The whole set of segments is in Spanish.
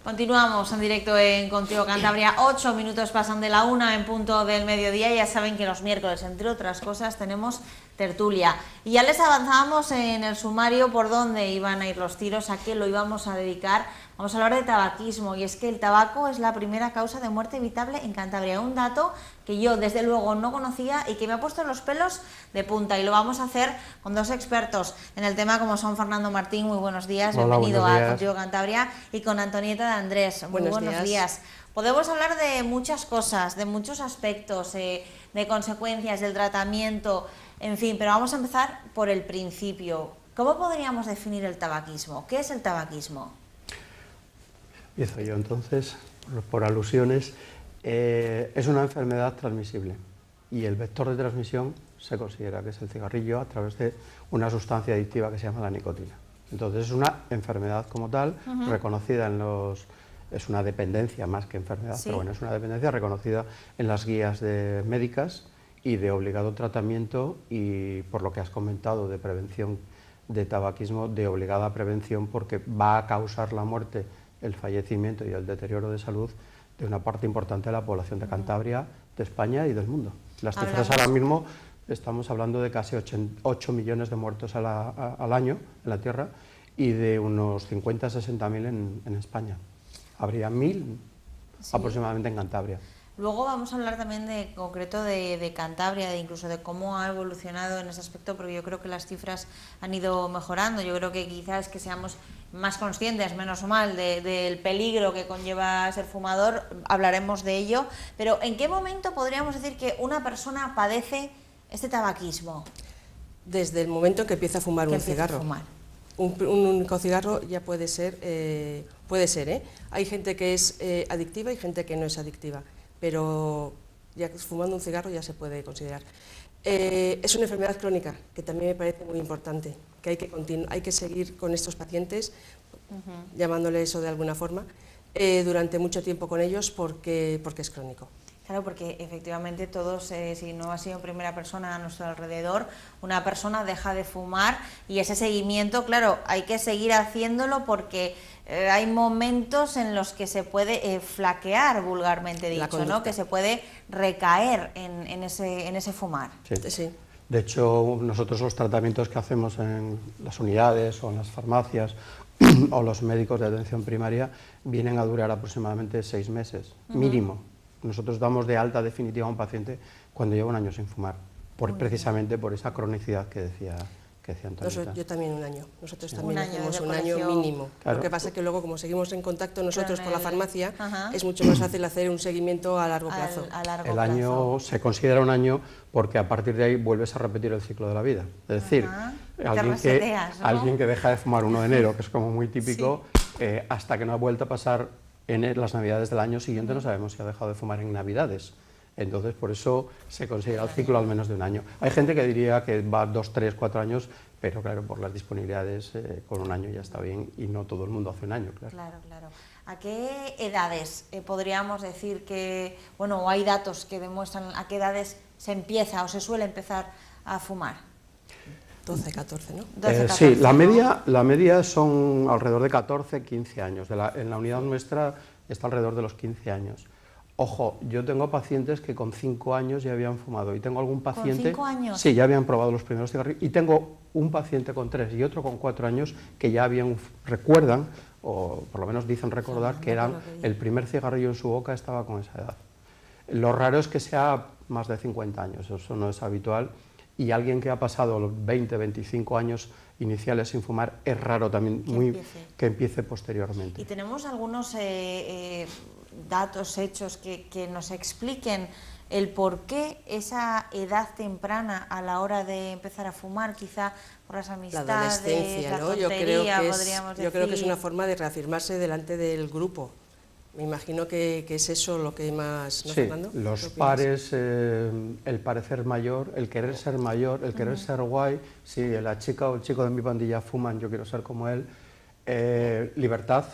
Continuamos en directo en Contigo Cantabria. 8 minutos pasan de la 1 en punto del mediodía. Ya saben que los miércoles, entre otras cosas, tenemos tertulia. Y ya les avanzábamos en el sumario por dónde iban a ir los tiros, a qué lo íbamos a dedicar. Vamos a hablar de tabaquismo, y es que el tabaco es la primera causa de muerte evitable en Cantabria. Un dato que yo desde luego no conocía y que me ha puesto los pelos de punta, y lo vamos a hacer con dos expertos en el tema, como son Fernando Martín. Muy buenos días. Hola, bienvenido buenos días. a Contigo Cantabria, y con Antonieta de Andrés. Muy buenos días. Podemos hablar de muchas cosas, de muchos aspectos, de consecuencias, del tratamiento, en fin, pero vamos a empezar por el principio. ¿Cómo podríamos definir el tabaquismo? ¿Qué es el tabaquismo? Empiezo yo entonces, por alusiones. Es una enfermedad transmisible y el vector de transmisión se considera que es el cigarrillo a través de una sustancia adictiva que se llama la nicotina. Entonces es una enfermedad como tal, reconocida en los... Es una dependencia más que enfermedad, sí. Pero bueno, es una dependencia reconocida en las guías médicas y de obligado tratamiento, y por lo que has comentado de prevención de tabaquismo, de obligada prevención, porque va a causar la muerte, el fallecimiento y el deterioro de salud de una parte importante de la población de Cantabria, de España y del mundo. Las cifras ahora mismo, estamos hablando de casi 8 millones de muertos al año en la Tierra, y de unos 50 a 60 mil en España. Habría 1000 aproximadamente en Cantabria. Luego vamos a hablar también de concreto de Cantabria, de incluso de cómo ha evolucionado en ese aspecto, porque yo creo que las cifras han ido mejorando. Yo creo que quizás que seamos más conscientes, menos mal, del peligro que conlleva ser fumador. Hablaremos de ello. Pero ¿en qué momento podríamos decir que una persona padece este tabaquismo? Desde el momento en que empieza a fumar un cigarro. Un único cigarro ya puede ser, Hay gente que es adictiva y gente que no es adictiva, pero ya fumando un cigarro ya se puede considerar. Es una enfermedad crónica, que también me parece muy importante, que hay que seguir con estos pacientes, llamándole eso de alguna forma, durante mucho tiempo con ellos, porque es crónico. Claro, porque efectivamente todos, si no ha sido en primera persona a nuestro alrededor, una persona deja de fumar, y ese seguimiento, claro, hay que seguir haciéndolo, porque hay momentos en los que se puede flaquear, vulgarmente dicho, ¿no? Que se puede recaer en ese fumar. Sí. Sí. De hecho, nosotros los tratamientos que hacemos en las unidades o en las farmacias o los médicos de atención primaria vienen a durar aproximadamente 6 meses, mínimo. Nosotros damos de alta definitiva a un paciente cuando lleva un año sin fumar, precisamente por esa cronicidad que decía Antonieta. Yo también un año. Nosotros también hacemos un año mínimo. Claro. Lo que pasa es que luego, como seguimos en contacto nosotros por la farmacia, es mucho más fácil hacer un seguimiento a largo plazo. El año se considera un año porque a partir de ahí vuelves a repetir el ciclo de la vida. Es decir, alguien que deja de fumar 1 de enero, que es como muy típico, hasta que no ha vuelto a pasar en las navidades del año siguiente, no sabemos si ha dejado de fumar en navidades. Entonces, por eso se considera el ciclo al menos de un año. Hay gente que diría que va 2, 3, 4 años, pero claro, por las disponibilidades, con un año ya está bien, y no todo el mundo hace un año, claro. Claro. ¿A qué edades podríamos decir que, o hay datos que demuestran a qué edades se empieza o se suele empezar a fumar? 12, 14, ¿no? 12, 14, sí, la media son alrededor de 14, 15 años. En la unidad nuestra está alrededor de los 15 años. Ojo, yo tengo pacientes que con 5 años ya habían fumado, y tengo algún paciente... ¿Con 5 años? Sí, ya habían probado los primeros cigarrillos, y tengo un paciente con 3 y otro con 4 años que ya recuerdan, o por lo menos dicen recordar, que el primer cigarrillo en su boca estaba con esa edad. Lo raro es que sea más de 50 años, eso no es habitual. Y alguien que ha pasado los 20, 25 años iniciales sin fumar, es raro también que empiece posteriormente. ¿Y tenemos algunos datos, hechos que nos expliquen el por qué esa edad temprana a la hora de empezar a fumar, quizá por las amistades, la adolescencia, la ¿no? tontería, podríamos decir? Yo creo que es una forma de reafirmarse delante del grupo. Me imagino que es eso lo que más... ¿no, Fernando? Los pares, el parecer mayor, el querer ser mayor, el querer ser guay. Si la chica o el chico de mi pandilla fuman, yo quiero ser como él. Libertad,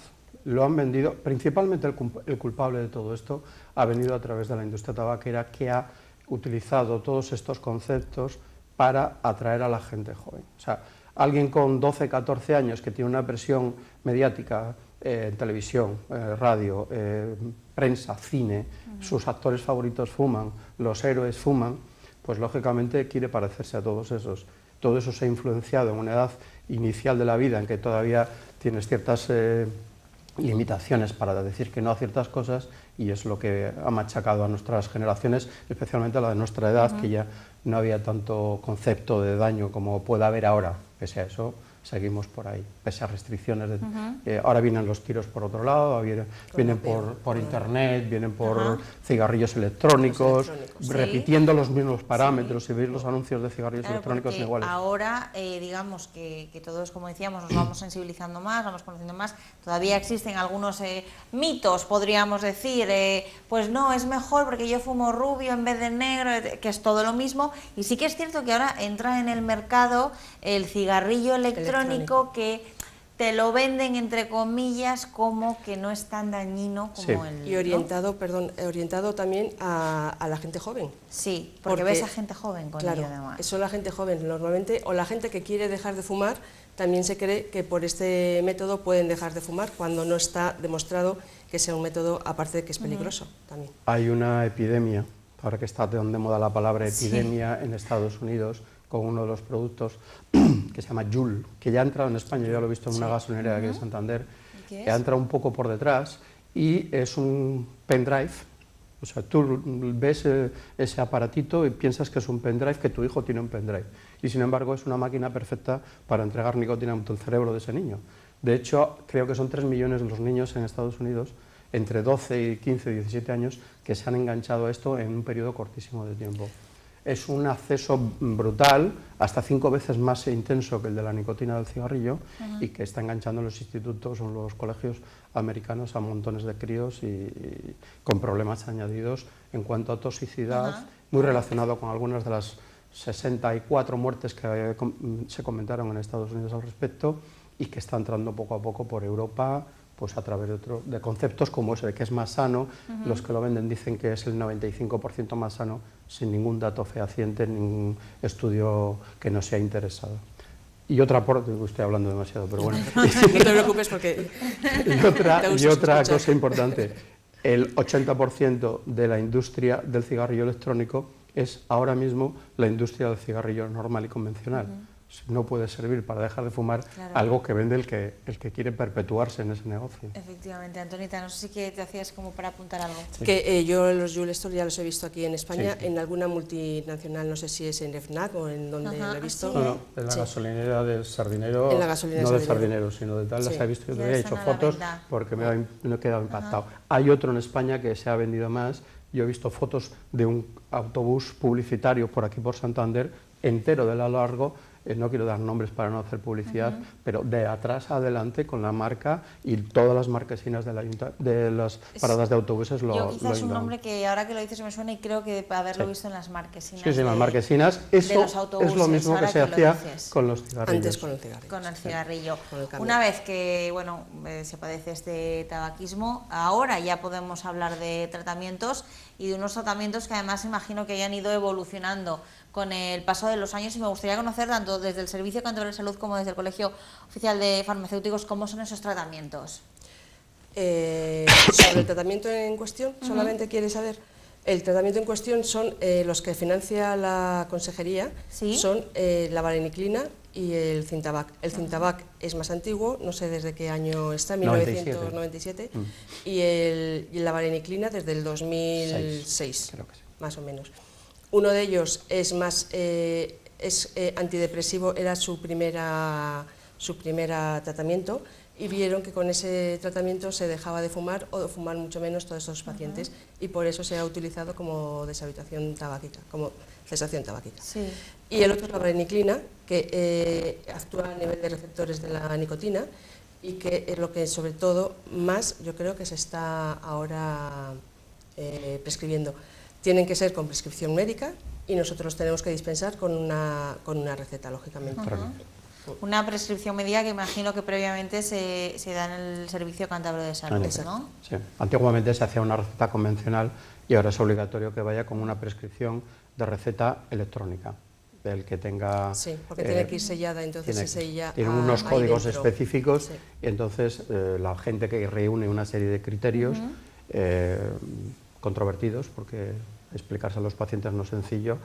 lo han vendido, principalmente el culpable de todo esto ha venido a través de la industria tabaquera, que ha utilizado todos estos conceptos para atraer a la gente joven. O sea, alguien con 12, 14 años que tiene una presión mediática televisión, radio, prensa, cine, sus actores favoritos fuman, los héroes fuman, pues lógicamente quiere parecerse a todos esos. Todo eso se ha influenciado en una edad inicial de la vida en que todavía tienes ciertas limitaciones para decir que no a ciertas cosas, y es lo que ha machacado a nuestras generaciones, especialmente a la de nuestra edad, que ya no había tanto concepto de daño como puede haber ahora. Pese a eso, seguimos por ahí, pese a restricciones. Ahora vienen los tiros por otro lado, vienen por internet, vienen por cigarrillos electrónicos, repitiendo los mismos parámetros. Si veis los anuncios de cigarrillos electrónicos son iguales. Ahora, digamos que todos, como decíamos, nos vamos sensibilizando más, vamos conociendo más. Todavía existen algunos mitos, podríamos decir, pues no, es mejor porque yo fumo rubio en vez de negro, que es todo lo mismo. Y sí que es cierto que ahora entra en el mercado el cigarrillo electrónico que te lo venden, entre comillas, como que no es tan dañino como el... Y orientado, orientado también a la gente joven. Sí, porque ves a gente joven con ello además. Eso la gente joven normalmente, o la gente que quiere dejar de fumar, también se cree que por este método pueden dejar de fumar, cuando no está demostrado que sea un método, aparte de que es peligroso también. Hay una epidemia, ahora que está de moda la palabra epidemia, en Estados Unidos, con uno de los productos que se llama Juul, que ya ha entrado en España, yo ya lo he visto en una gasolinera aquí de Santander, que ha entrado un poco por detrás, y es un pendrive. O sea, tú ves ese aparatito y piensas que es un pendrive, que tu hijo tiene un pendrive, y sin embargo es una máquina perfecta para entregar nicotina al cerebro de ese niño. De hecho, creo que son 3 millones los niños en Estados Unidos, entre 12 y 15 y 17 años, que se han enganchado a esto en un periodo cortísimo de tiempo. Es un acceso brutal, hasta 5 veces más intenso que el de la nicotina del cigarrillo, y que está enganchando en los institutos o en los colegios americanos a montones de críos y con problemas añadidos en cuanto a toxicidad, muy relacionado con algunas de las 64 muertes que se comentaron en Estados Unidos al respecto, y que está entrando poco a poco por Europa, pues a través de conceptos como ese de que es más sano. Los que lo venden dicen que es el 95% más sano, sin ningún dato fehaciente, ningún estudio que no sea interesado. Y otra, estoy hablando demasiado, pero bueno. No te preocupes porque... y otra cosa importante, el 80% de la industria del cigarrillo electrónico es ahora mismo la industria del cigarrillo normal y convencional. No puede servir para dejar de fumar algo que vende el que quiere perpetuarse en ese negocio. Efectivamente. Antonita, no sé si que te hacías como para apuntar algo. Sí. Que yo los Juul Store ya los he visto aquí en España, en alguna multinacional, no sé si es en FNAC o en donde lo he visto. No, en la gasolinera del Sardinero, en la gasolinera no del Sardinero, sino de tal, las he visto. Yo he hecho fotos porque me he quedado impactado. Hay otro en España que se ha vendido más. Yo he visto fotos de un autobús publicitario por aquí, por Santander, entero de largo. No quiero dar nombres para no hacer publicidad, pero de atrás a adelante con la marca y todas las marquesinas de las paradas de autobuses lo Yo quizás lo un nombre que ahora que lo dices me suena, y creo que haberlo visto en las marquesinas. Sí, las marquesinas. Eso es lo mismo que se hacía con los cigarrillos. Antes con el cigarrillo. Con el cigarrillo. Una vez que bueno, se padece este tabaquismo, ahora ya podemos hablar de tratamientos, y de unos tratamientos que además imagino que hayan ido evolucionando con el paso de los años, y me gustaría conocer, tanto desde el Servicio Cantabria de Salud como desde el Colegio Oficial de Farmacéuticos, cómo son esos tratamientos. Sobre el tratamiento en cuestión, solamente quieres saber. El tratamiento en cuestión son los que financia la consejería, son la vareniclina y el Cintabac. El Cintabac es más antiguo, no sé desde qué año está, 1997, y la vareniclina desde el 2006, creo que sí. más o menos. Uno de ellos es más antidepresivo, era su primera tratamiento, y vieron que con ese tratamiento se dejaba de fumar, o de fumar mucho menos, todos esos pacientes, y por eso se ha utilizado como deshabituación tabáquica, como cesación tabáquica. Y el otro es la vareniclina, que actúa a nivel de receptores de la nicotina, y que es lo que sobre todo más yo creo que se está ahora prescribiendo. Tienen que ser con prescripción médica, y nosotros tenemos que dispensar con una receta, lógicamente. Una prescripción médica que imagino que previamente se da en el Servicio Cántabro de Salud, ¿no? Sí. Antiguamente se hacía una receta convencional, y ahora es obligatorio que vaya con una prescripción de receta electrónica. el que tenga... Sí, porque tiene que ir sellada, entonces se sella. Tiene unos códigos dentro. específicos, Sí. y entonces la gente que reúne una serie de criterios controvertidos, porque explicarse a los pacientes no es sencillo,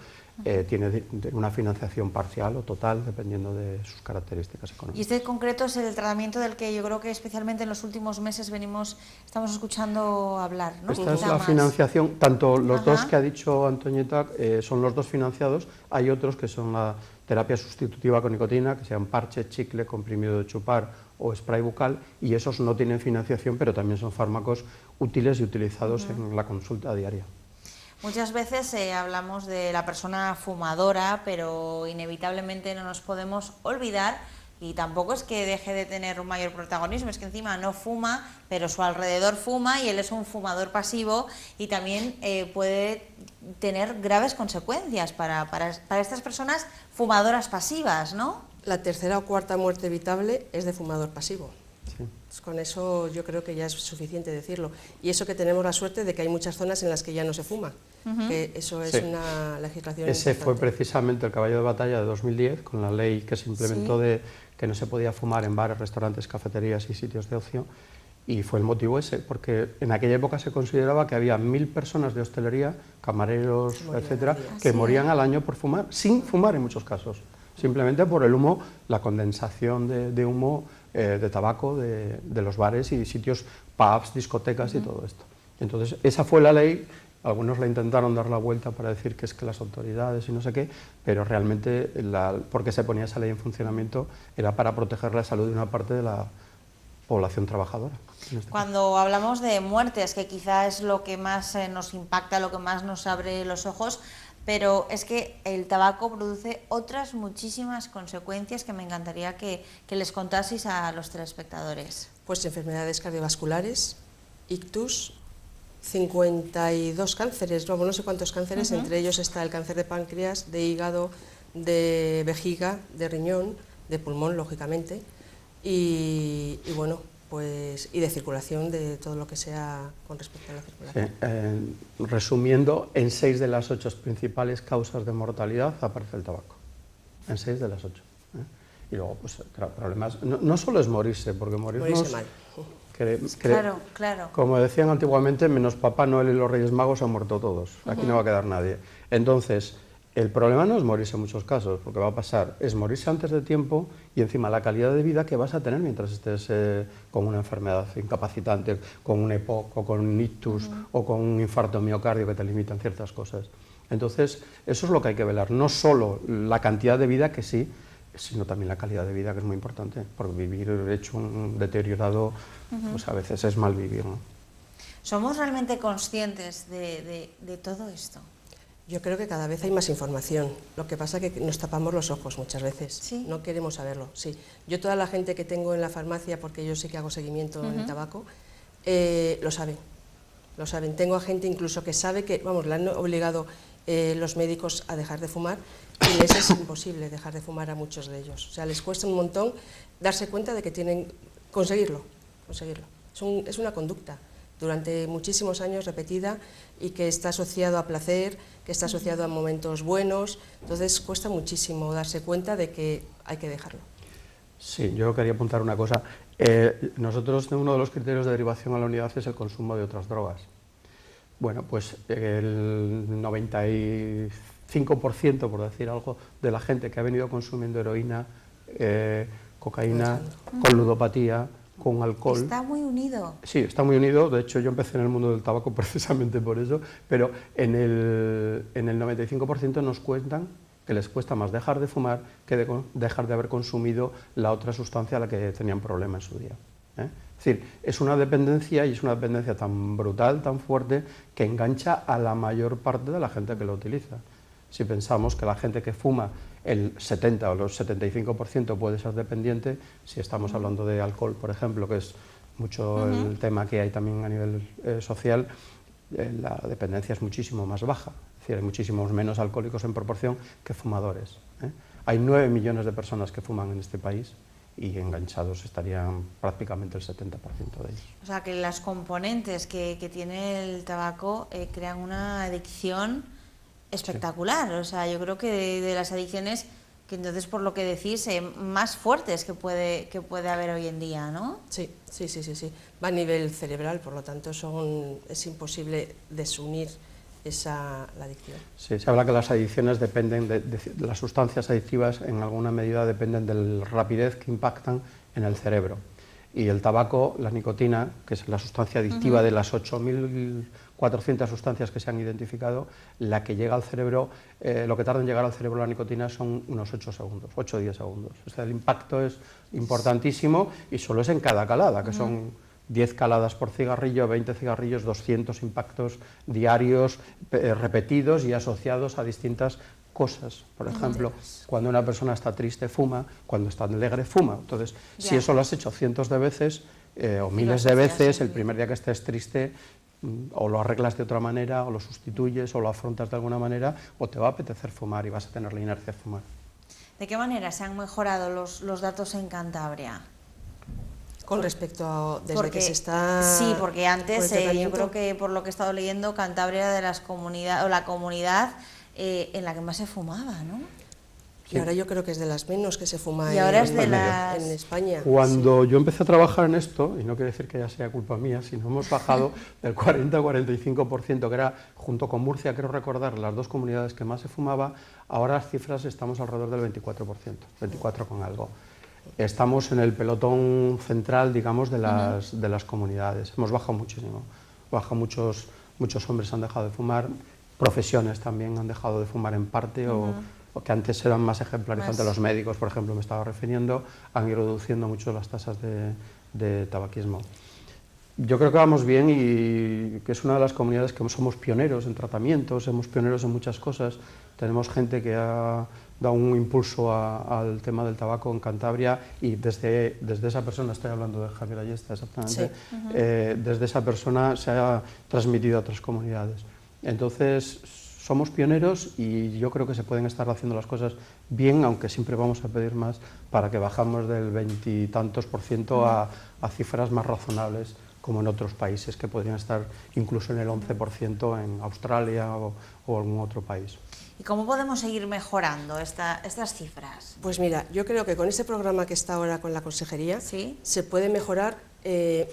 tiene una financiación parcial o total, dependiendo de sus características económicas. Y este concreto es el tratamiento del que yo creo que especialmente en los últimos meses estamos escuchando hablar, ¿no? Esta es la financiación, tanto los dos que ha dicho Antoñeta son los dos financiados, hay otros que son la terapia sustitutiva con nicotina, que sean parche, chicle, comprimido de chupar o spray bucal, y esos no tienen financiación, pero también son fármacos útiles y utilizados en la consulta diaria. Muchas veces hablamos de la persona fumadora, pero inevitablemente no nos podemos olvidar, y tampoco es que deje de tener un mayor protagonismo, es que encima no fuma, pero su alrededor fuma y él es un fumador pasivo, y también puede tener graves consecuencias para estas personas fumadoras pasivas, ¿no? La tercera o cuarta muerte evitable es de fumador pasivo. Sí. Con eso yo creo que ya es suficiente decirlo. Y eso que tenemos la suerte de que hay muchas zonas en las que ya no se fuma, que eso es una legislación Ese importante. fue precisamente el caballo de batalla de 2010, con la ley que se implementó de que no se podía fumar en bares, restaurantes, cafeterías y sitios de ocio, y fue el motivo ese, porque en aquella época se consideraba que había 1000 personas de hostelería, camareros, etcétera, que morían al año por fumar, sin fumar en muchos casos, simplemente por el humo, la condensación de humo de tabaco de los bares y sitios, pubs, discotecas y todo esto. Entonces, esa fue la ley. Algunos la intentaron dar la vuelta para decir que es que las autoridades y no sé qué, pero realmente, porque se ponía esa ley en funcionamiento, era para proteger la salud de una parte de la población trabajadora. Cuando hablamos de muertes, que quizá es lo que más nos impacta, lo que más nos abre los ojos, pero es que el tabaco produce otras muchísimas consecuencias que me encantaría que les contaseis a los telespectadores. Pues enfermedades cardiovasculares, ictus, 52 cánceres, no sé cuántos cánceres, entre ellos está el cáncer de páncreas, de hígado, de vejiga, de riñón, de pulmón, lógicamente, y bueno, pues, y de circulación, de todo lo que sea con respecto a la circulación. Sí, resumiendo, en 6 de las 8 principales causas de mortalidad aparece el tabaco, en 6 de las 8. Y luego, pues, problemas, no solo es morirse, porque morirse mal. Claro. Como decían antiguamente, menos Papá Noel y los Reyes Magos han muerto todos, aquí no va a quedar nadie. Entonces, el problema no es morirse en muchos casos, porque va a pasar, es morirse antes de tiempo y encima la calidad de vida que vas a tener mientras estés con una enfermedad incapacitante, con un EPOC o con un ictus o con un infarto miocardio que te limitan ciertas cosas. Entonces, eso es lo que hay que velar, no solo la cantidad de vida, que sí, sino también la calidad de vida, que es muy importante, porque vivir hecho un deteriorado, pues a veces es mal vivir, ¿no? ¿Somos realmente conscientes de todo esto? Yo creo que cada vez hay más información, lo que pasa es que nos tapamos los ojos muchas veces, ¿Sí? No queremos saberlo, sí. Yo toda la gente que tengo en la farmacia, porque yo sé que hago seguimiento en el tabaco, lo saben. Tengo a gente incluso que sabe que, vamos, le han obligado los médicos a dejar de fumar, y les es imposible dejar de fumar a muchos de ellos. O sea, les cuesta un montón darse cuenta de que tienen conseguirlo. Es una conducta durante muchísimos años repetida y que está asociado a placer, que está asociado a momentos buenos, entonces cuesta muchísimo darse cuenta de que hay que dejarlo. Sí, yo quería apuntar una cosa. Nosotros, uno de los criterios de derivación a la unidad es el consumo de otras drogas. Bueno, pues el 95%, por decir algo, de la gente que ha venido consumiendo heroína, cocaína, con ludopatía, con alcohol... Está muy unido. Sí, está muy unido. De hecho, yo empecé en el mundo del tabaco precisamente por eso, pero en el 95% nos cuentan que les cuesta más dejar de fumar que dejar de haber consumido la otra sustancia a la que tenían problema en su día. Es decir, es una dependencia, y es una dependencia tan brutal, tan fuerte, que engancha a la mayor parte de la gente que lo utiliza. Si pensamos que la gente que fuma, el 70 o el 75% puede ser dependiente, si estamos hablando de alcohol, por ejemplo, que es mucho el tema que hay también a nivel social, la dependencia es muchísimo más baja. Es decir, hay muchísimos menos alcohólicos en proporción que fumadores. Hay 9 millones de personas que fuman en este país, y enganchados estarían prácticamente el 70% de ellos. O sea, que las componentes que tiene el tabaco crean una adicción espectacular. O sea, yo creo que de las adicciones, que entonces por lo que decís, más fuertes que puede haber hoy en día, ¿no? Sí. Va a nivel cerebral, por lo tanto es imposible desunir la adicción. Sí, se habla que las adicciones dependen de las sustancias adictivas, en alguna medida dependen de la rapidez que impactan en el cerebro. Y el tabaco, la nicotina, que es la sustancia adictiva de las 8.400 sustancias que se han identificado, la que llega al cerebro, lo que tarda en llegar al cerebro la nicotina son unos 8 segundos, 8 o 10 segundos. O sea, el impacto es importantísimo y solo es en cada calada, que son 10 caladas por cigarrillo, 20 cigarrillos, 200 impactos diarios repetidos y asociados a distintas cosas. Por ejemplo, cuando una persona está triste fuma, cuando está alegre fuma. Entonces, si eso lo has hecho cientos de veces o miles de veces, el primer día que estés triste o lo arreglas de otra manera, o lo sustituyes, o lo afrontas de alguna manera, o te va a apetecer fumar y vas a tener la inercia de fumar. ¿De qué manera se han mejorado los datos en Cantabria? Con respecto a desde que se está... Sí, porque antes yo creo que por lo que he estado leyendo, Cantabria era de las comunidades, o la comunidad en la que más se fumaba, ¿no? Y ahora yo creo que es de las menos que se fuma y ahora es de en España. Cuando yo empecé a trabajar en esto, y no quiere decir que ya sea culpa mía, sino hemos bajado del 40 al 45%, que era, junto con Murcia, creo recordar, las dos comunidades que más se fumaba, ahora las cifras estamos alrededor del 24%, 24 con algo. Estamos en el pelotón central, digamos, de las comunidades. Hemos bajado muchísimo. Muchos hombres han dejado de fumar, profesiones también han dejado de fumar en parte, o que antes eran más ejemplarizantes. Los médicos, por ejemplo, me estaba refiriendo, han ido reduciendo mucho las tasas de tabaquismo. Yo creo que vamos bien y que es una de las comunidades que somos pioneros en tratamientos, somos pioneros en muchas cosas. Tenemos gente que ha dado un impulso al tema del tabaco en Cantabria y desde esa persona, estoy hablando de Javier Ayesta exactamente, desde esa persona se ha transmitido a otras comunidades. Entonces, somos pioneros y yo creo que se pueden estar haciendo las cosas bien, aunque siempre vamos a pedir más para que bajamos del 20 y tantos % a cifras más razonables, como en otros países que podrían estar incluso en el 11% en Australia o algún otro país. ¿Y cómo podemos seguir mejorando estas cifras? Pues mira, yo creo que con este programa que está ahora con la Consejería, se puede mejorar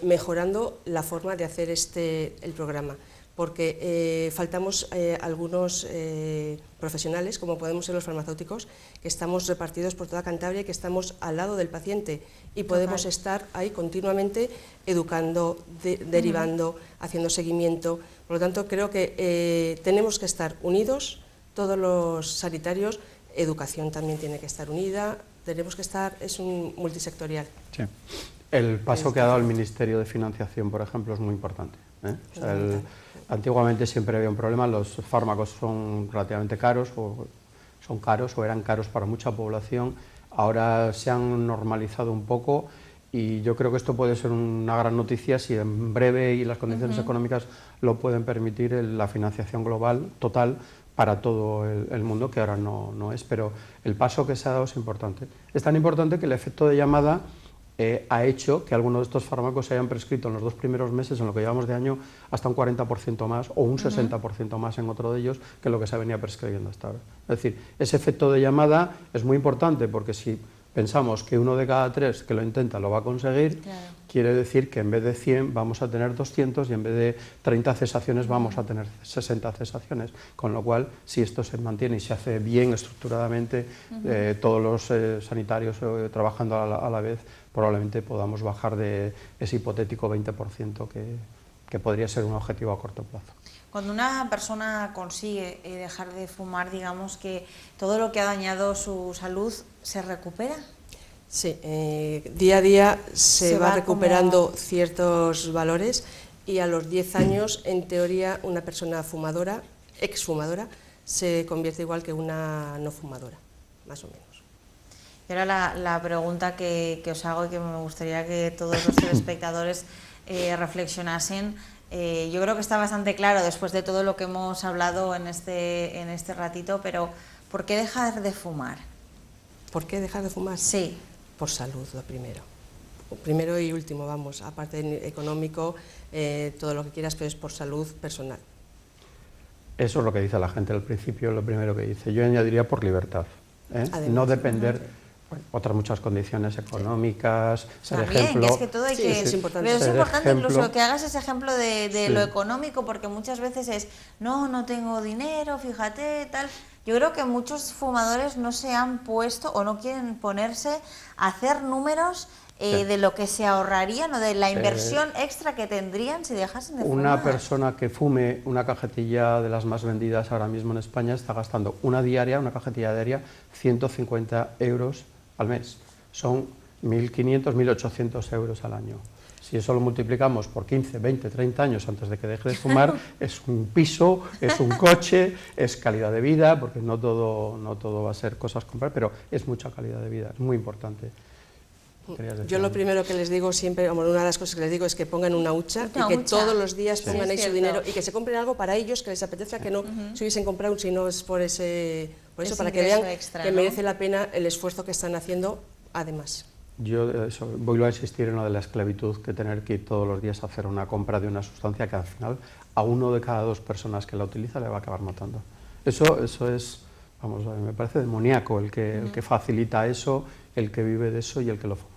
mejorando la forma de hacer el programa, porque faltamos algunos profesionales, como podemos ser los farmacéuticos, que estamos repartidos por toda Cantabria y que estamos al lado del paciente y podemos estar ahí continuamente educando, derivando, haciendo seguimiento. Por lo tanto, creo que tenemos que estar unidos, todos los sanitarios, educación también tiene que estar unida, tenemos que estar, es un multisectorial. Sí. El paso que ha dado el Ministerio de Financiación, por ejemplo, es muy importante. O sea, antiguamente siempre había un problema, los fármacos son relativamente caros, o eran caros para mucha población, ahora se han normalizado un poco y yo creo que esto puede ser una gran noticia si en breve y las condiciones económicas lo pueden permitir, la financiación global total para todo el mundo, que ahora no es, pero el paso que se ha dado es importante. Es tan importante que el efecto de llamada ha hecho que algunos de estos fármacos se hayan prescrito en los 2 primeros meses, en lo que llevamos de año, hasta un 40% más o un 60% más en otro de ellos que lo que se venía prescribiendo hasta ahora. Es decir, ese efecto de llamada es muy importante porque si pensamos que 1 de cada 3 que lo intenta lo va a conseguir, quiere decir que en vez de 100 vamos a tener 200 y en vez de 30 cesaciones vamos a tener 60 cesaciones, con lo cual, si esto se mantiene y se hace bien estructuradamente, todos los sanitarios trabajando a la vez, probablemente podamos bajar de ese hipotético 20% que podría ser un objetivo a corto plazo. Cuando una persona consigue dejar de fumar, digamos que todo lo que ha dañado su salud se recupera. Sí, día a día se va recuperando ciertos valores y a los 10 años, en teoría, una persona fumadora, exfumadora, se convierte igual que una no fumadora, más o menos. Y ahora la pregunta que os hago y que me gustaría que todos los telespectadores reflexionasen. Yo creo que está bastante claro después de todo lo que hemos hablado en este ratito, pero ¿por qué dejar de fumar? ¿Por qué dejar de fumar? Sí. Por salud, lo primero. Primero y último, vamos, aparte de económico, todo lo que quieras, pero es por salud personal. Eso es lo que dice la gente al principio, lo primero que dice. Yo añadiría por libertad, no depender... Bueno, otras muchas condiciones económicas, ser también, ejemplo. Que es que todo hay que... es importante. Pero es importante ejemplo, incluso que hagas ese ejemplo de lo económico, porque muchas veces es, no tengo dinero, fíjate, tal. Yo creo que muchos fumadores no se han puesto o no quieren ponerse a hacer números de lo que se ahorrarían o de la inversión extra que tendrían si dejasen de fumar. Una persona que fume una cajetilla de las más vendidas ahora mismo en España está gastando una cajetilla diaria, 150 euros al mes. Son 1.500, 1.800 euros al año. Si eso lo multiplicamos por 15, 20, 30 años antes de que deje de fumar, es un piso, es un coche, es calidad de vida, porque no todo va a ser cosas comprar, pero es mucha calidad de vida, es muy importante. Yo lo primero que les digo siempre, una de las cosas que les digo es que pongan una hucha y que todos los días pongan ahí su dinero y que se compren algo para ellos que les apetezca, que no se hubiesen comprado si no es por eso, para que vean extra, que merece la pena el esfuerzo que están haciendo además. Yo voy a insistir en lo de la esclavitud, que tener que ir todos los días a hacer una compra de una sustancia que al final a 1 de cada 2 personas que la utiliza le va a acabar matando. Eso es, vamos, me parece demoníaco el que facilita eso, el que vive de eso y el que lo fomenta.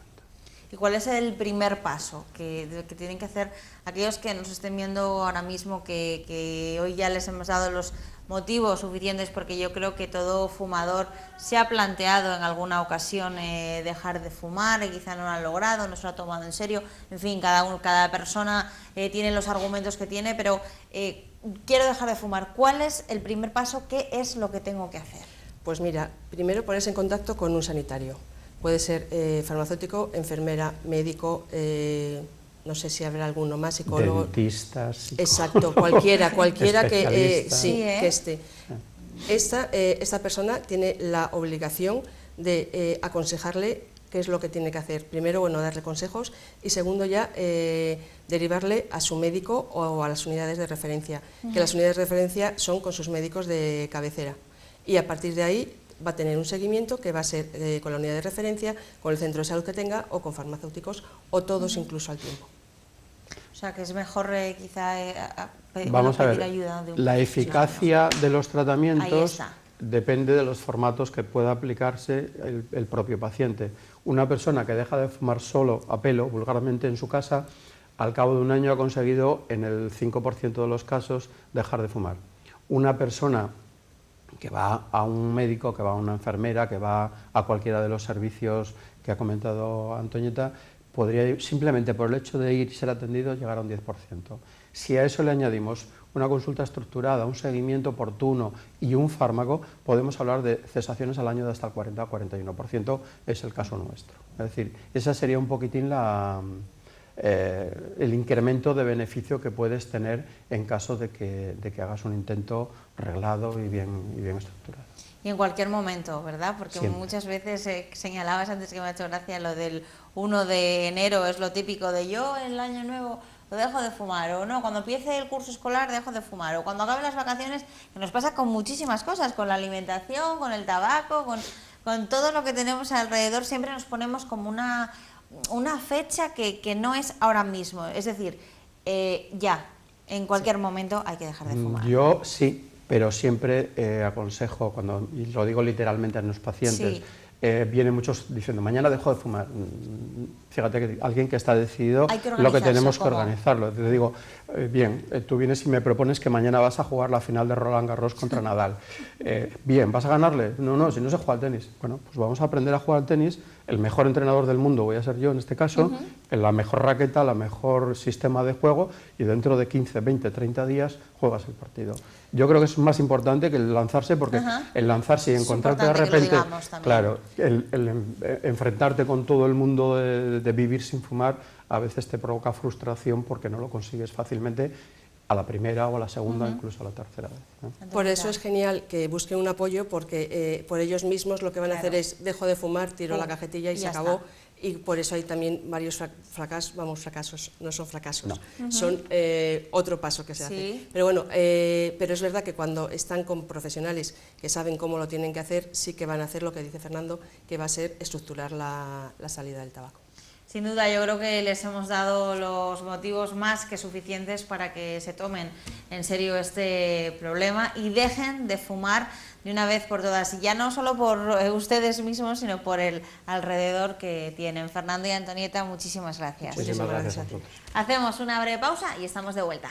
¿Y cuál es el primer paso que tienen que hacer aquellos que nos estén viendo ahora mismo, que hoy ya les hemos dado los motivos suficientes, porque yo creo que todo fumador se ha planteado en alguna ocasión dejar de fumar y quizá no lo ha logrado, no se lo ha tomado en serio, en fin, cada persona tiene los argumentos que tiene, pero quiero dejar de fumar. ¿Cuál es el primer paso? ¿Qué es lo que tengo que hacer? Pues mira, primero ponerse en contacto con un sanitario. Puede ser farmacéutico, enfermera, médico, no sé si habrá alguno más, psicólogo. Dentistas, psicólogos. Exacto, cualquiera que esté. Esta persona tiene la obligación de aconsejarle qué es lo que tiene que hacer. Primero, bueno, darle consejos y segundo ya derivarle a su médico o a las unidades de referencia, que las unidades de referencia son con sus médicos de cabecera. Y a partir de ahí va a tener un seguimiento que va a ser con la unidad de referencia, con el centro de salud que tenga o con farmacéuticos o todos incluso al tiempo. O sea, que es mejor quizá Vamos a ver, ayuda de la eficacia de los tratamientos depende de los formatos que pueda aplicarse el propio paciente. Una persona que deja de fumar solo a pelo, vulgarmente en su casa, al cabo de un año ha conseguido en el 5% de los casos dejar de fumar. Una persona que va a un médico, que va a una enfermera, que va a cualquiera de los servicios que ha comentado Antoñeta, podría simplemente por el hecho de ir y ser atendido llegar a un 10%. Si a eso le añadimos una consulta estructurada, un seguimiento oportuno y un fármaco, podemos hablar de cesaciones al año de hasta el 40-41%, es el caso nuestro. Es decir, esa sería un poquitín el incremento de beneficio que puedes tener en caso de que hagas un intento reglado y bien estructurado. Y en cualquier momento, ¿verdad? Porque siempre. Muchas veces señalabas antes, que me ha hecho gracia, lo del 1 de enero, es lo típico de yo en el año nuevo lo dejo de fumar, o no, cuando empiece el curso escolar dejo de fumar, o cuando acabe las vacaciones, que nos pasa con muchísimas cosas, con la alimentación, con el tabaco, con todo lo que tenemos alrededor, siempre nos ponemos como una fecha que no es ahora mismo, es decir, ya, en cualquier momento hay que dejar de fumar. Yo sí, pero siempre aconsejo, y lo digo literalmente a los pacientes, vienen muchos diciendo, mañana dejo de fumar. Fíjate que alguien que está decidido, lo que tenemos que organizarlo. Te digo, bien, tú vienes y me propones que mañana vas a jugar la final de Roland Garros contra Nadal. Bien, ¿vas a ganarle? No, si no se juega al tenis. Bueno, pues vamos a aprender a jugar al tenis. El mejor entrenador del mundo voy a ser yo en este caso, la mejor raqueta, la mejor sistema de juego, y dentro de 15, 20, 30 días juegas el partido. Yo creo que es más importante que el lanzarse, porque el lanzarse y encontrarte de repente, claro, el enfrentarte con todo el mundo de vivir sin fumar, a veces te provoca frustración porque no lo consigues fácilmente a la primera o a la segunda, incluso a la tercera vez, ¿no? Por eso es genial que busquen un apoyo, porque por ellos mismos lo que van a hacer es dejo de fumar, tiro la cajetilla y se acabó. Y por eso hay también varios fracasos, no son fracasos, son otro paso que se hace. Pero bueno, pero es verdad que cuando están con profesionales que saben cómo lo tienen que hacer, sí que van a hacer lo que dice Fernando, que va a ser estructurar la salida del tabaco. Sin duda, yo creo que les hemos dado los motivos más que suficientes para que se tomen en serio este problema y dejen de fumar de una vez por todas, y ya no solo por ustedes mismos, sino por el alrededor que tienen. Fernando y Antonieta, muchísimas gracias. Muchísimas gracias a todos. Hacemos una breve pausa y estamos de vuelta.